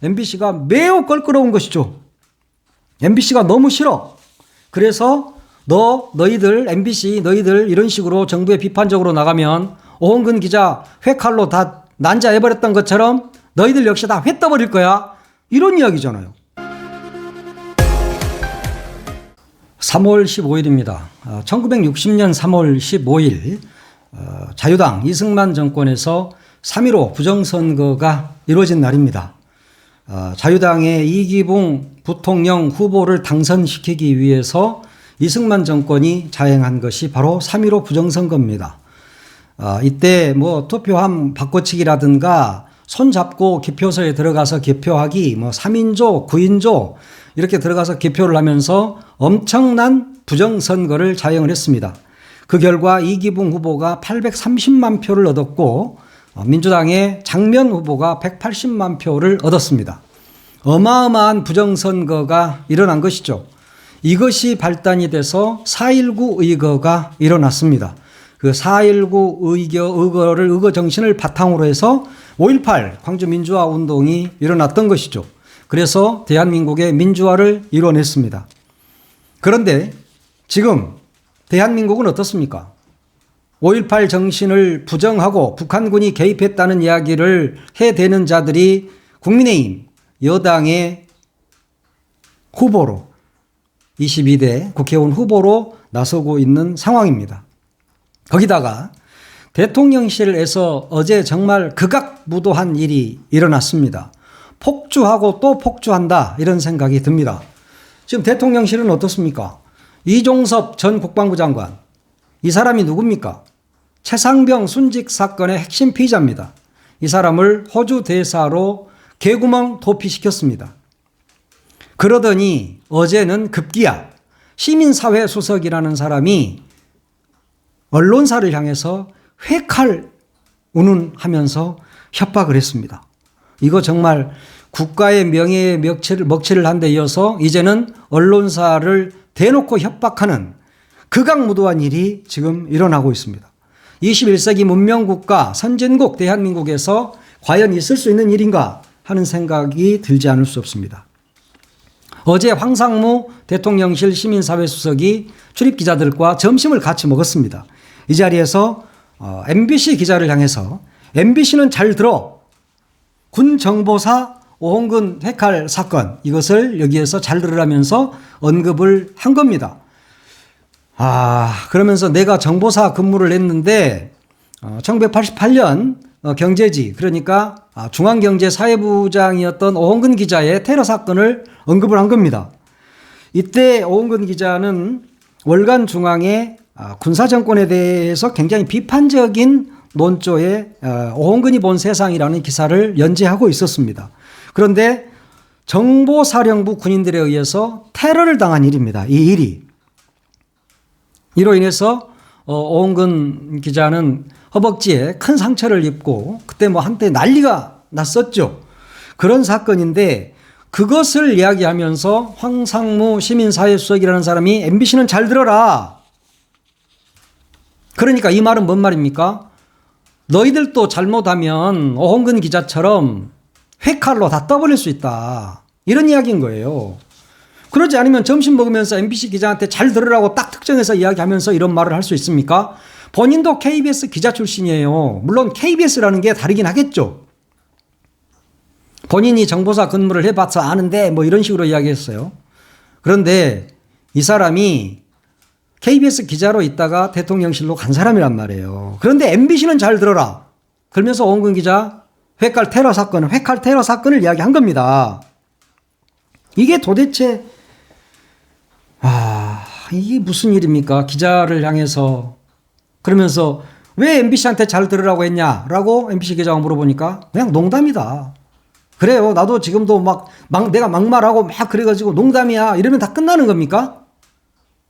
MBC가 매우 껄끄러운 것이죠. MBC가 너무 싫어. 그래서 너희들 MBC 너희들 이런 식으로 정부에 비판적으로 나가면 오홍근 기자 회칼로 다 난자해버렸던 것처럼 너희들 역시 다 회 떠버릴 거야. 이런 이야기잖아요. 3월 15일입니다. 1960년 3월 15일 자유당 이승만 정권에서 3.15 부정선거가 이루어진 날입니다. 자유당의 이기붕 부통령 후보를 당선시키기 위해서 이승만 정권이 자행한 것이 바로 3.15 부정선거입니다. 이때 투표함 바꿔치기라든가 손잡고 개표소에 들어가서 개표하기, 3인조, 9인조 이렇게 들어가서 개표를 하면서 엄청난 부정선거를 자행을 했습니다. 그 결과 이기붕 후보가 830만 표를 얻었고 민주당의 장면 후보가 180만 표를 얻었습니다. 어마어마한 부정선거가 일어난 것이죠. 이것이 발단이 돼서 4.19 의거가 일어났습니다. 그 4.19 의거 정신을 바탕으로 해서 5.18 광주 민주화 운동이 일어났던 것이죠. 그래서 대한민국의 민주화를 이뤄냈습니다. 그런데 지금 대한민국은 어떻습니까? 5.18 정신을 부정하고 북한군이 개입했다는 이야기를 해대는 자들이 국민의힘 여당의 후보로 22대 국회의원 후보로 나서고 있는 상황입니다. 거기다가 대통령실에서 어제 정말 극악무도한 일이 일어났습니다. 폭주하고 또 폭주한다 이런 생각이 듭니다. 지금 대통령실은 어떻습니까? 이종섭 전 국방부 장관, 이 사람이 누굽니까? 최상병 순직 사건의 핵심 피의자입니다. 이 사람을 호주 대사로 개구멍 도피시켰습니다. 그러더니 어제는 급기야 시민사회 수석이라는 사람이 언론사를 향해서 회칼 운운하면서 협박을 했습니다. 이거 정말 국가의 명예에 먹칠을 한 데 이어서 이제는 언론사를 대놓고 협박하는 극악무도한 일이 지금 일어나고 있습니다. 21세기 문명국가 선진국 대한민국에서 과연 있을 수 있는 일인가 하는 생각이 들지 않을 수 없습니다. 어제 황상무 대통령실 시민사회수석이 출입기자들과 점심을 같이 먹었습니다. 이 자리에서 MBC 기자를 향해서 MBC는 잘 들어. 군 정보사 오홍근 회칼 사건 이것을 여기에서 잘 들으라면서 언급을 한 겁니다. 그러면서 내가 정보사 근무를 했는데 1988년 경제지 그러니까 중앙경제사회부장이었던 오홍근 기자의 테러 사건을 언급을 한 겁니다. 이때 오홍근 기자는 월간 중앙에 군사정권에 대해서 굉장히 비판적인 논조에 오홍근이 본 세상이라는 기사를 연재하고 있었습니다. 그런데 정보사령부 군인들에 의해서 테러를 당한 일입니다. 이 일이. 이로 인해서 오홍근 기자는 허벅지에 큰 상처를 입고 그때 한때 난리가 났었죠. 그런 사건인데 그것을 이야기하면서 황상무 시민사회수석이라는 사람이 MBC는 잘 들어라. 그러니까 이 말은 뭔 말입니까? 너희들도 잘못하면 오홍근 기자처럼 회칼로 다 떠버릴 수 있다. 이런 이야기인 거예요. 그러지 않으면 점심 먹으면서 MBC 기자한테 잘 들으라고 딱 특정해서 이야기하면서 이런 말을 할 수 있습니까? 본인도 KBS 기자 출신이에요. 물론 KBS라는 게 다르긴 하겠죠. 본인이 정보사 근무를 해봐서 아는데 이런 식으로 이야기했어요. 그런데 이 사람이 KBS 기자로 있다가 대통령실로 간 사람이란 말이에요. 그런데 MBC는 잘 들어라. 그러면서 오홍근 기자 회칼 테러 사건을 이야기한 겁니다. 이게 도대체 이게 무슨 일입니까? 기자를 향해서 그러면서 왜 MBC한테 잘 들으라고 했냐라고 MBC 기자가 물어보니까 그냥 농담이다. 그래요. 나도 지금도 내가 막말하고 그래가지고 농담이야. 이러면 다 끝나는 겁니까?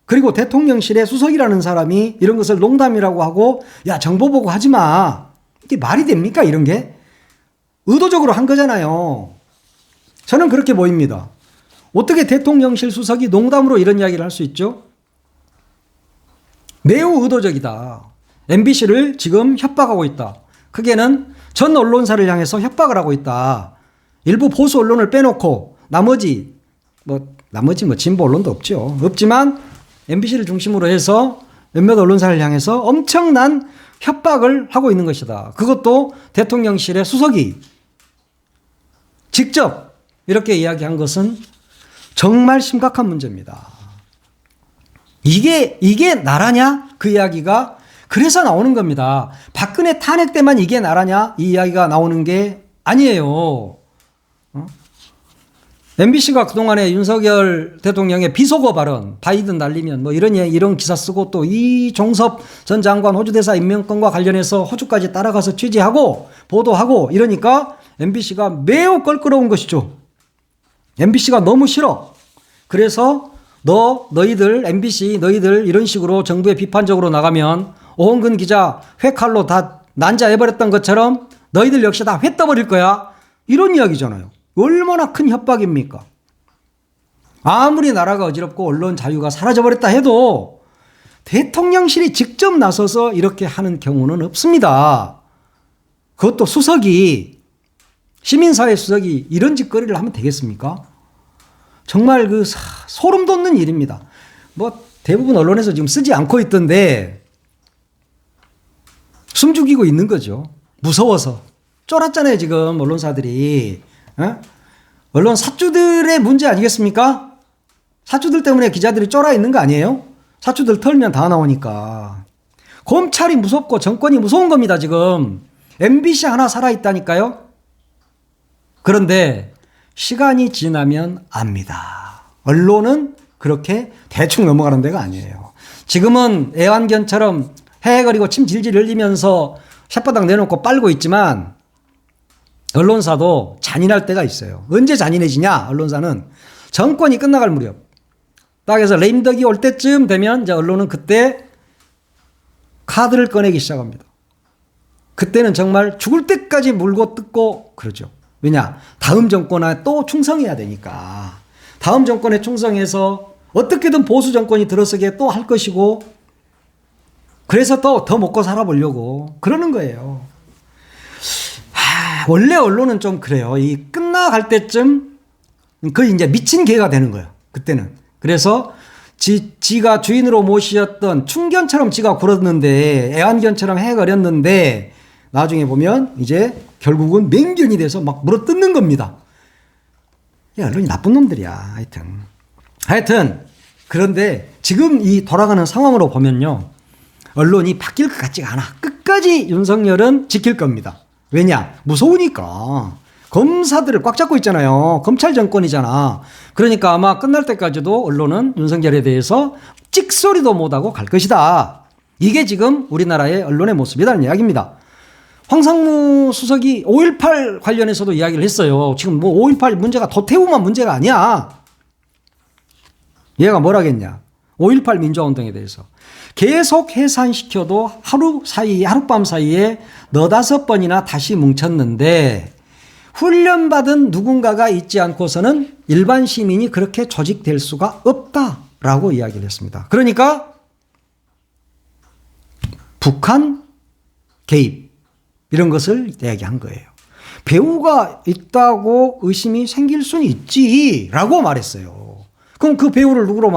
그리고 대통령실의 수석이라는 사람이 이런 것을 농담이라고 하고 야 정보 보고 하지 마. 이게 말이 됩니까? 이런 게 의도적으로 한 거잖아요. 저는 그렇게 보입니다. 어떻게 대통령실 수석이 농담으로 이런 이야기를 할 수 있죠? 매우 의도적이다. MBC를 지금 협박하고 있다. 크게는 전 언론사를 향해서 협박을 하고 있다. 일부 보수 언론을 빼놓고 나머지 진보 언론도 없지만 MBC를 중심으로 해서 몇몇 언론사를 향해서 엄청난 협박을 하고 있는 것이다. 그것도 대통령실의 수석이 직접 이렇게 이야기한 것은 정말 심각한 문제입니다. 이게 나라냐? 그 이야기가 그래서 나오는 겁니다. 박근혜 탄핵 때만 이게 나라냐? 이 이야기가 나오는 게 아니에요. MBC가 그동안에 윤석열 대통령의 비속어 발언, 바이든 날리면 뭐 이런 기사 쓰고 또 이종섭 전 장관 호주 대사 임명권과 관련해서 호주까지 따라가서 취재하고 보도하고 이러니까 MBC가 매우 껄끄러운 것이죠. MBC가 너무 싫어. 그래서 너희들 MBC 너희들 이런 식으로 정부에 비판적으로 나가면 오홍근 기자 회칼로 다 난자해버렸던 것처럼 너희들 역시 다 회 떠버릴 거야. 이런 이야기잖아요. 얼마나 큰 협박입니까? 아무리 나라가 어지럽고 언론 자유가 사라져버렸다 해도 대통령실이 직접 나서서 이렇게 하는 경우는 없습니다. 그것도 수석이, 시민사회 수석이 이런 짓거리를 하면 되겠습니까? 정말 소름 돋는 일입니다. 뭐 대부분 언론에서 지금 쓰지 않고 있던데 숨죽이고 있는 거죠. 무서워서. 쫄았잖아요, 지금 언론사들이. 언론 사주들의 문제 아니겠습니까? 사주들 때문에 기자들이 쫄아 있는 거 아니에요? 사주들 털면 다 나오니까. 검찰이 무섭고 정권이 무서운 겁니다, 지금. MBC 하나 살아있다니까요? 그런데 시간이 지나면 압니다. 언론은 그렇게 대충 넘어가는 데가 아니에요. 지금은 애완견처럼 헤헤거리고 침 질질 흘리면서 혓바닥 내놓고 빨고 있지만 언론사도 잔인할 때가 있어요. 언제 잔인해지냐? 언론사는 정권이 끝나갈 무렵. 딱 해서 레임덕이 올 때쯤 되면 이제 언론은 그때 카드를 꺼내기 시작합니다. 그때는 정말 죽을 때까지 물고 뜯고 그러죠. 왜냐? 다음 정권에 또 충성해야 되니까. 다음 정권에 충성해서 어떻게든 보수 정권이 들어서게 또 할 것이고 그래서 또 더 먹고 살아보려고 그러는 거예요. 원래 언론은 좀 그래요. 이 끝나갈 때쯤 거의 이제 미친 개가 되는 거예요. 그때는. 그래서 지가 주인으로 모시었던 충견처럼 지가 굴었는데 애완견처럼 해거렸는데 나중에 보면 이제 결국은 맹견이 돼서 막 물어뜯는 겁니다. 언론이 나쁜 놈들이야. 하여튼 그런데 지금 이 돌아가는 상황으로 보면요. 언론이 바뀔 것 같지가 않아. 끝까지 윤석열은 지킬 겁니다. 왜냐? 무서우니까. 검사들을 꽉 잡고 있잖아요. 검찰 정권이잖아. 그러니까 아마 끝날 때까지도 언론은 윤석열에 대해서 찍소리도 못하고 갈 것이다. 이게 지금 우리나라의 언론의 모습이라는 이야기입니다. 황상무 수석이 5.18 관련해서도 이야기를 했어요. 지금 뭐 5.18 문제가 도태우만 문제가 아니야. 얘가 뭐라겠냐. 5.18 민주화운동에 대해서. 계속 해산시켜도 하룻밤 사이에 4-5번이나 다시 뭉쳤는데 훈련받은 누군가가 있지 않고서는 일반 시민이 그렇게 조직될 수가 없다라고 이야기를 했습니다. 그러니까 북한 개입 이런 것을 이야기한 거예요. 배후가 있다고 의심이 생길 수는 있지라고 말했어요. 그럼 그 배후를 누구로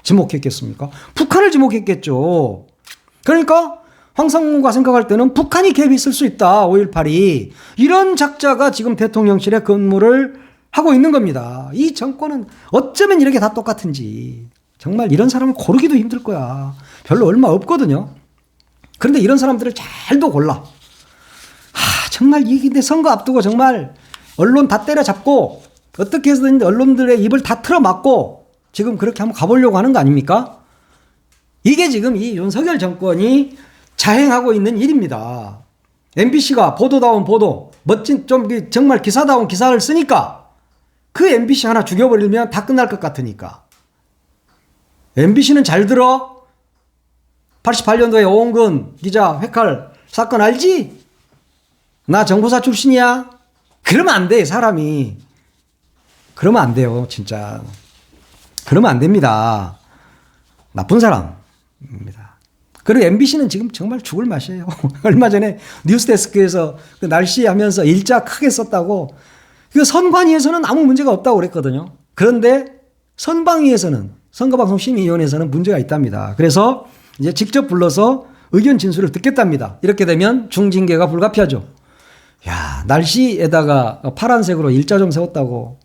지목했겠습니까? 북한을 지목했겠죠. 그러니까 황상무가 생각할 때는 북한이 개입했을 수 있다. 5.18이. 이런 작자가 지금 대통령실에 근무를 하고 있는 겁니다. 이 정권은 어쩌면 이렇게 다 똑같은지. 정말 이런 사람을 고르기도 힘들 거야. 별로 얼마 없거든요. 그런데 이런 사람들을 잘도 골라. 정말 이게 선거 앞두고 정말 언론 다 때려잡고 어떻게 해서든 언론들의 입을 다 틀어막고 지금 그렇게 한번 가보려고 하는 거 아닙니까? 이게 지금 이 윤석열 정권이 자행하고 있는 일입니다. MBC가 보도다운 보도, 멋진 좀 정말 기사다운 기사를 쓰니까 그 MBC 하나 죽여버리면 다 끝날 것 같으니까. MBC는 잘 들어? 88년도에 오홍근 기자 회칼 사건 알지? 나 정보사 출신이야. 그러면 안 돼, 사람이. 그러면 안 돼요, 진짜. 그러면 안 됩니다. 나쁜 사람입니다. 그리고 MBC는 지금 정말 죽을 맛이에요. 얼마 전에 뉴스데스크에서 그 날씨 하면서 일자 크게 썼다고 그 선관위에서는 아무 문제가 없다고 그랬거든요. 그런데 선방위에서는, 선거방송심의위원회에서는 문제가 있답니다. 그래서 이제 직접 불러서 의견 진술을 듣겠답니다. 이렇게 되면 중징계가 불가피하죠. 야, 날씨에다가 파란색으로 일자종 세웠다고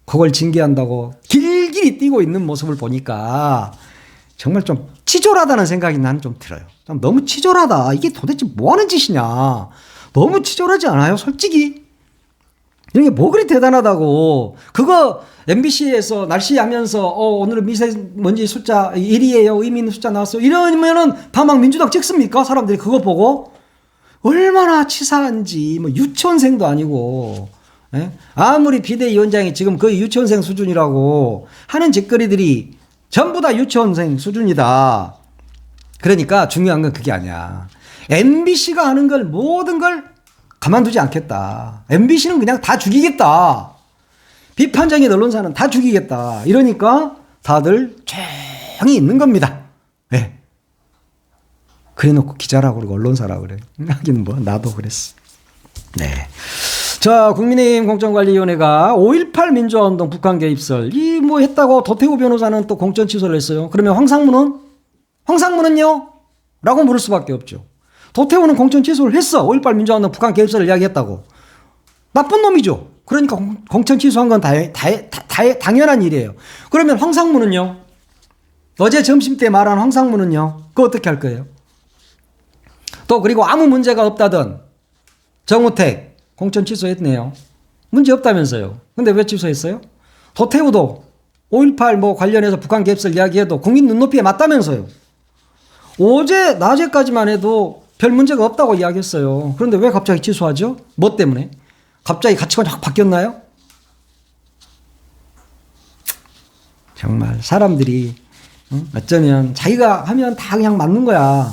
그걸 징계한다고 길길이 뛰고 있는 모습을 보니까 정말 좀 치졸하다는 생각이 나는 좀 들어요. 좀 너무 치졸하다. 이게 도대체 뭐 하는 짓이냐. 너무 치졸하지 않아요? 솔직히. 이게 뭐 그리 대단하다고. 그거 MBC에서 날씨 하면서 오늘은 미세먼지 숫자 1위에요. 의미 있는 숫자 나왔어요. 이러면은 다 막 민주당 찍습니까? 사람들이 그거 보고. 얼마나 치사한지. 뭐 유치원생도 아니고. 예? 아무리 비대위원장이 지금 거의 유치원생 수준이라고 하는 짓거리들이 전부 다 유치원생 수준이다. 그러니까 중요한 건 그게 아니야. MBC가 하는 걸 모든 걸 가만두지 않겠다. MBC는 그냥 다 죽이겠다. 비판적인 언론사는 다 죽이겠다. 이러니까 다들 조용히 있는 겁니다. 네. 그래 놓고 기자라고 그러고 언론사라고 그래. 하긴 뭐 나도 그랬어. 네. 자, 국민의힘 공천관리위원회가 5.18 민주화운동 북한 개입설 이 뭐 했다고 도태우 변호사는 또 공천 취소를 했어요. 그러면 황상무는요? 라고 물을 수밖에 없죠. 도태우는 공천 취소를 했어. 5.18 민주화운동 북한 개입설을 이야기했다고. 나쁜 놈이죠. 그러니까 공천 취소한 건 당연한 일이에요. 그러면 황상무는요? 어제 점심때 말한 황상무는요? 그거 어떻게 할 거예요? 또 그리고 아무 문제가 없다던 정우택 공천 취소했네요. 문제 없다면서요. 근데 왜 취소했어요? 도태우도 5.18 뭐 관련해서 북한 개입설 이야기해도 국민 눈높이에 맞다면서요. 어제 낮에까지만 해도 별 문제가 없다고 이야기했어요. 그런데 왜 갑자기 취소하죠? 뭐 때문에? 갑자기 가치관이 확 바뀌었나요? 정말 사람들이 어쩌면 자기가 하면 다 그냥 맞는 거야.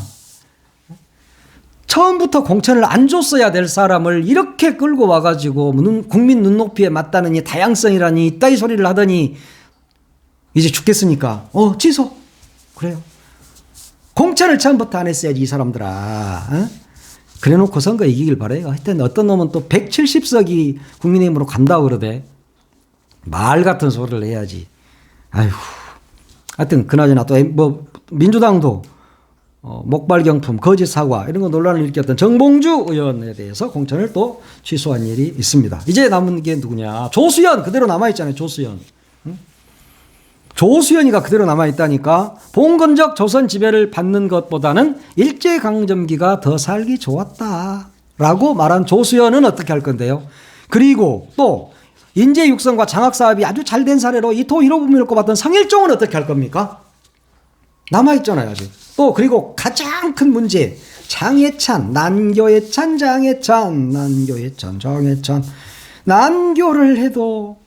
처음부터 공천을 안 줬어야 될 사람을 이렇게 끌고 와가지고 국민 눈높이에 맞다는 이 다양성이라니 이따위 소리를 하더니 이제 죽겠으니까 취소. 그래요. 공천을 처음부터 안 했어야지 이 사람들아. 그래놓고 선거 이기길 바래요. 하여튼 어떤 놈은 또 170석이 국민의힘으로 간다고 그러대. 말 같은 소리를 해야지. 아휴. 하여튼 그나저나 또 뭐 민주당도 목발경품, 거짓 사과 이런 거 논란을 일으켰던 정봉주 의원에 대해서 공천을 또 취소한 일이 있습니다. 이제 남은 게 누구냐? 조수연 그대로 남아있잖아요. 조수연. 조수연이가 그대로 남아있다니까 봉건적 조선 지배를 받는 것보다는 일제강점기가 더 살기 좋았다라고 말한 조수연은 어떻게 할 건데요? 그리고 또 인재 육성과 장학 사업이 아주 잘 된 사례로 이토 히로부미를 꼽았던 성일종은 어떻게 할 겁니까? 남아있잖아요 아직. 또 그리고 가장 큰 문제 장해찬, 난교해찬, 장해찬, 난교해찬, 장해찬. 난교를 해도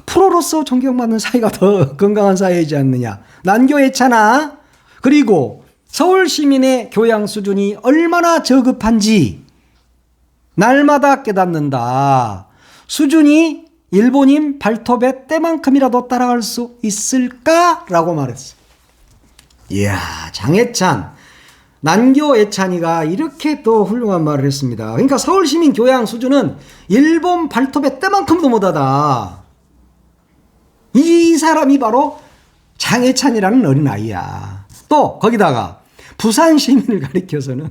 프로로서 존경받는 사이가 더 건강한 사회이지 않느냐. 난교해찬아. 그리고 서울 시민의 교양 수준이 얼마나 저급한지 날마다 깨닫는다. 수준이 일본인 발톱의 때만큼이라도 따라갈 수 있을까라고 말했어. 이야, 장해찬, 난교해찬이가 이렇게 또 훌륭한 말을 했습니다. 그러니까 서울 시민 교양 수준은 일본 발톱의 때만큼도 못하다. 이 사람이 바로 장해찬이라는 어린아이야. 또 거기다가 부산 시민을 가리켜서는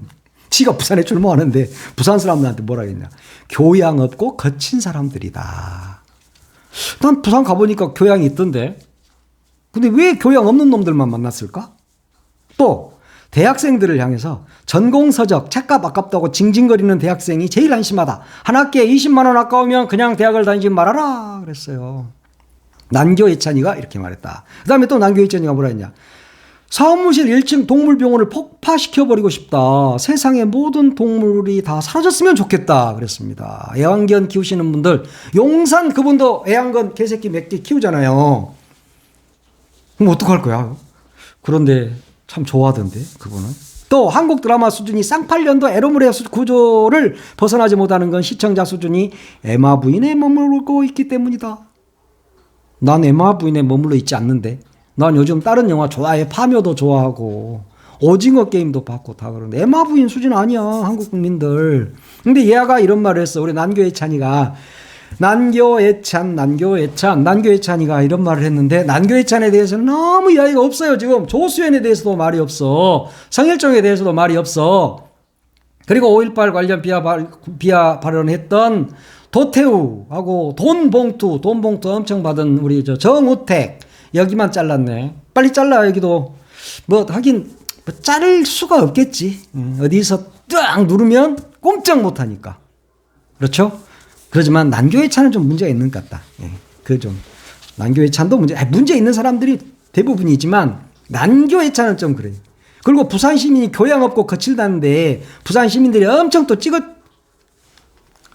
지가 부산에 출마하는데 부산 사람들한테 뭐라 했냐. 교양 없고 거친 사람들이다. 난 부산 가보니까 교양이 있던데. 근데 왜 교양 없는 놈들만 만났을까? 또 대학생들을 향해서 전공서적 책값 아깝다고 징징거리는 대학생이 제일 안심하다. 한 학기에 20만 원 아까우면 그냥 대학을 다니지 말아라 그랬어요. 난교해찬이가 이렇게 말했다. 그 다음에 또 난교해찬이가 뭐라 했냐. 사무실 1층 동물병원을 폭파시켜버리고 싶다. 세상의 모든 동물이 다 사라졌으면 좋겠다 그랬습니다. 애완견 키우시는 분들, 용산 그분도 애완견 개새끼 몇 개 키우잖아요. 그럼 어떡할 거야? 그런데 참 좋아하던데 그분은. 또 한국 드라마 수준이 쌍팔년도 에로물의 구조를 벗어나지 못하는 건 시청자 수준이 에마 부인에 머물고 있기 때문이다. 난 에마 부인에 머물러 있지 않는데. 난 요즘 다른 영화 좋아해. 파묘도 좋아하고 오징어 게임도 받고 다 그러는데 에마 부인 수준 아니야 한국 국민들. 근데 얘가 이런 말을 했어. 우리 난교애찬이가 난교애찬이가 이런 말을 했는데 난교애찬에 대해서는 너무 이야기가 없어요. 지금 조수연에 대해서도 말이 없어. 성일종에 대해서도 말이 없어. 그리고 5.18 관련 비하 발언했던 도태우하고 돈 봉투 엄청 받은 우리 정우택 여기만 잘랐네. 빨리 잘라. 여기도 뭐 하긴 뭐 자를 수가 없겠지. 어디서 딱 누르면 꼼짝 못하니까. 그렇죠? 그렇지만 난교애찬은 좀 문제가 있는 것 같다. 그 좀 난교애찬도 문제 있는 사람들이 대부분이지만 난교애찬은 좀 그래. 그리고 부산 시민이 교양 없고 거칠다는데 부산 시민들이 엄청 또 찍어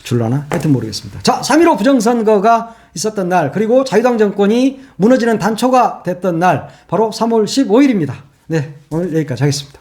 줄라나? 하여튼 모르겠습니다. 자, 3.15 부정선거가 있었던 날, 그리고 자유당 정권이 무너지는 단초가 됐던 날, 바로 3월 15일입니다. 네, 오늘 여기까지 하겠습니다.